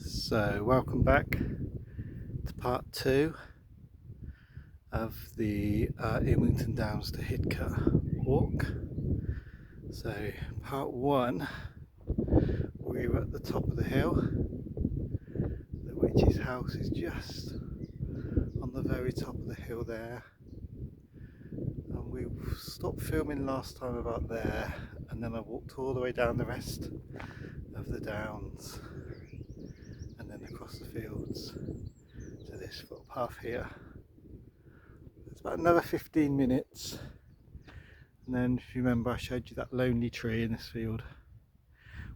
So welcome back to part 2 of the Ilmington Downs to Hidcote walk. So part 1 we were at the top of the hill. The witch's house is just on the very top of the hill there, and we stopped filming last time about there, and then I walked all the way down the rest of the downs and then across the fields to this footpath here. It's about another 15 minutes, and then if you remember I showed you that lonely tree in this field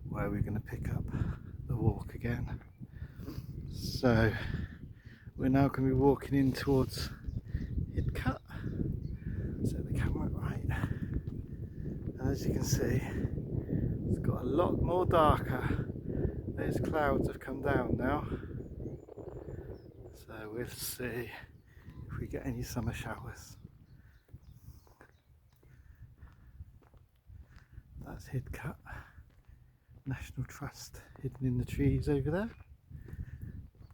where we're going to pick up the walk again. So we're now going to be walking in towards Hidcote. Set the camera right, and as you can see it's got a lot more darker. Those clouds have come down now, so we'll see if we get any summer showers. That's Hidcote National Trust hidden in the trees over there.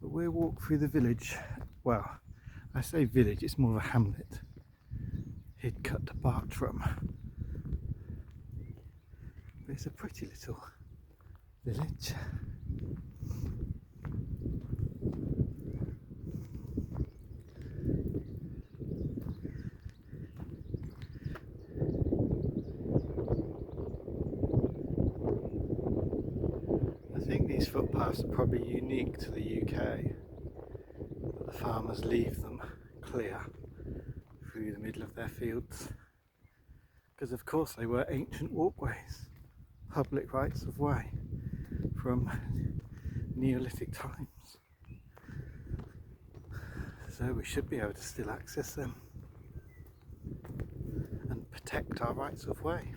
But we'll walk through the village. Well, I say village, it's more of a hamlet. Hidcote to Bartram. But it's a pretty little village. I think these footpaths are probably unique to the UK, but the farmers leave them clear through the middle of their fields, because of course they were ancient walkways, public rights of way from Neolithic times, so we should be able to still access them and protect our rights of way.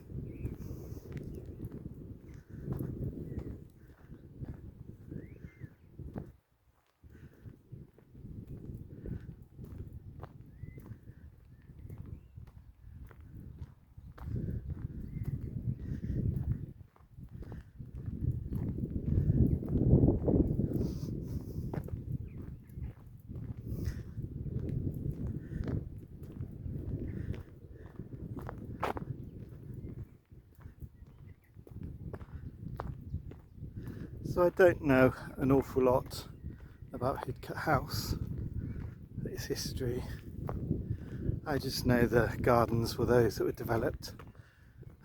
So I don't know an awful lot about Hidcote House, its history. I just know the gardens were those that were developed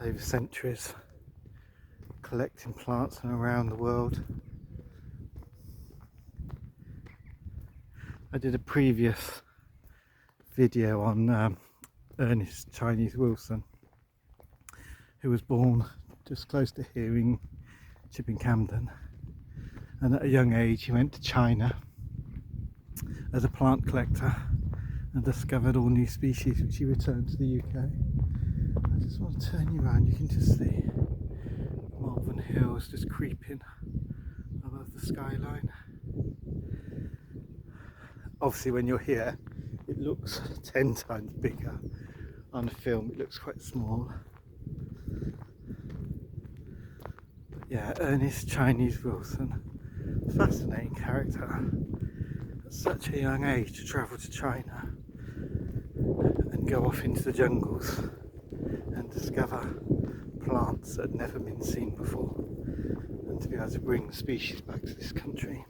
over centuries, collecting plants from around the world. I did a previous video on Ernest Chinese Wilson, who was born just close to here in Chipping Camden, and at a young age he went to China as a plant collector and discovered all new species, which he returned to the UK. I just want to turn you around. You can just see Malvern Hills just creeping above the skyline. Obviously when you're here it looks 10 times bigger. On film it looks quite small. But yeah, Ernest Chinese Wilson, fascinating character. At such a young age to travel to China and go off into the jungles and discover plants that had never been seen before, and to be able to bring species back to this country.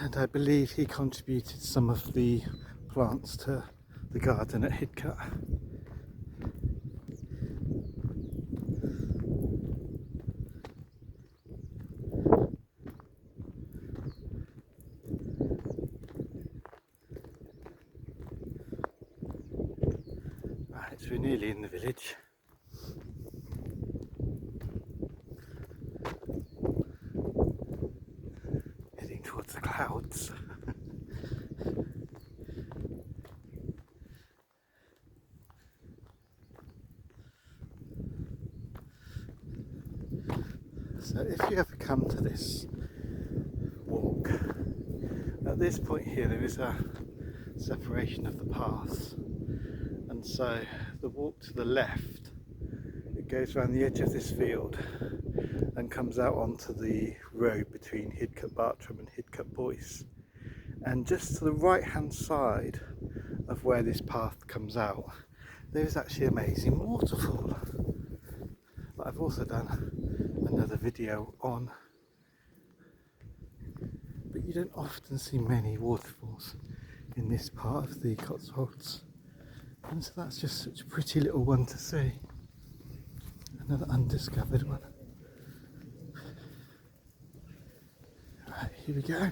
And I believe he contributed some of the plants to the garden at Hidcote. Right, so we're nearly in the village. Heading towards the clouds. So if you ever come to this walk, at this point here there is a separation of the paths, and so the walk to the left, it It goes around the edge of this field and comes out onto the road between Hidcote Bartram and Hidcote Boyce. And just to the right hand side of where this path comes out, there's actually an amazing waterfall that I've also done another video on. But you don't often see many waterfalls in this part of the Cotswolds, and so that's just such a pretty little one to see. Another undiscovered one. Right, here we go.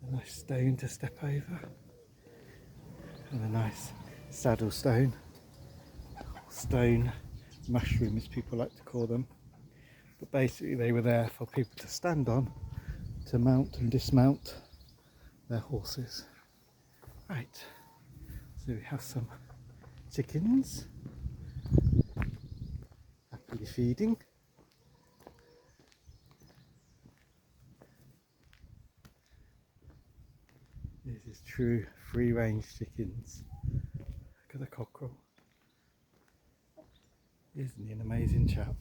A nice stone to step over, and a nice saddle stone, stone mushroom as people like to call them. But basically they were there for people to stand on to mount and dismount their horses. Right, so we have some chickens happily feeding. This is true free range chickens. Look at the cockerel. Isn't he an amazing chap?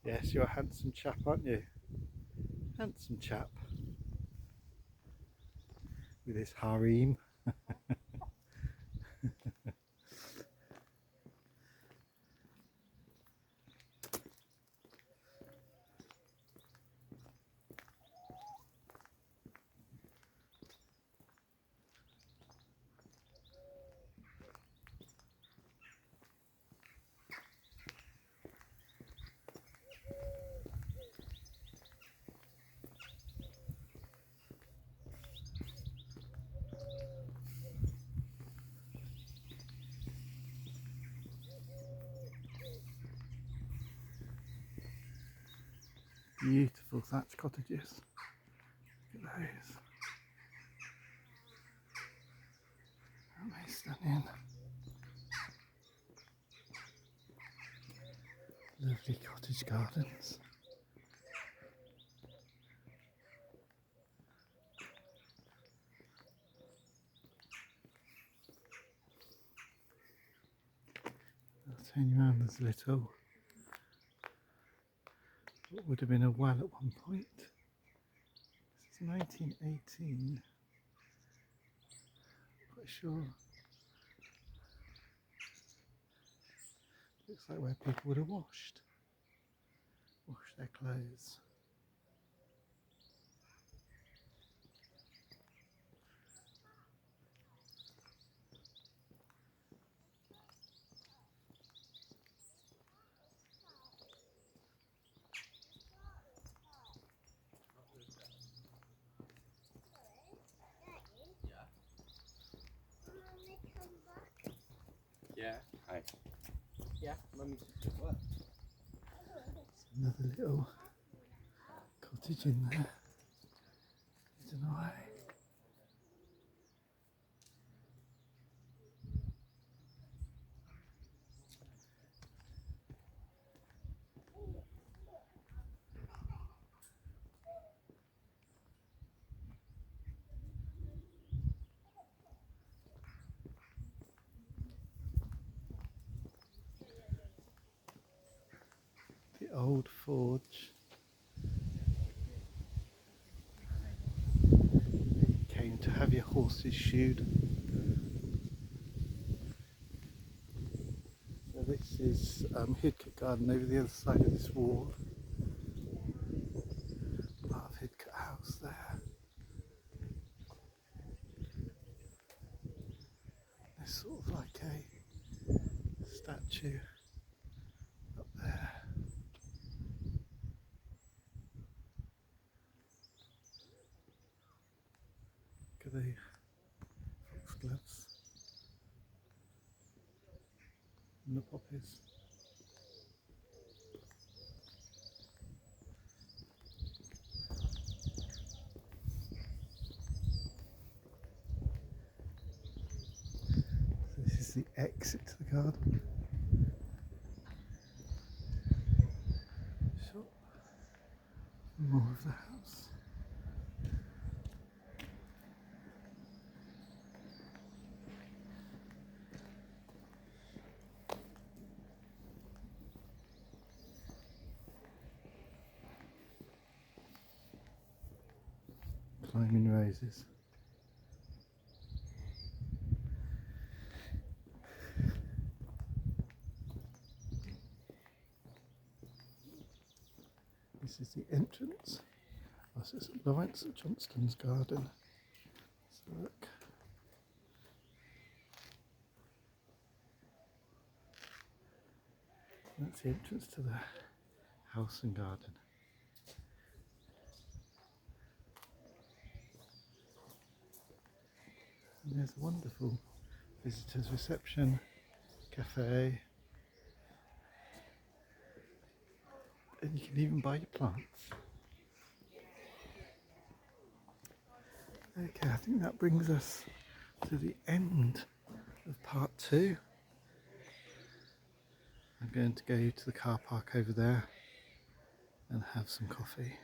Yes, you're a handsome chap, aren't you? Handsome chap. With his harem. Beautiful thatched cottages. Look at those. Aren't they stunning? Lovely cottage gardens. I'll turn you around. There's a little, what would have been a well at one point. This is 1918. Quite sure. Looks like where people would have washed their clothes. Yeah. Hi. Yeah, Mummy's just at work. Another little cottage in there. Hidden away. The old forge. You came to have your horses shoed. So this is Hidcote Garden over the other side of this wall. Part of Hidcote House there. There's sort of like a statue up there. Look at the foxgloves and the poppies. So this is the exit to the garden. Shop. More of the house. blooming roses. This is the entrance. Oh, so it's Lawrence Johnston's garden. Let's have a look. That's the entrance to the house and garden. And there's a wonderful visitors reception, cafe, and you can even buy your plants. Okay, I think that brings us to the end of part 2. I'm going to go to the car park over there and have some coffee.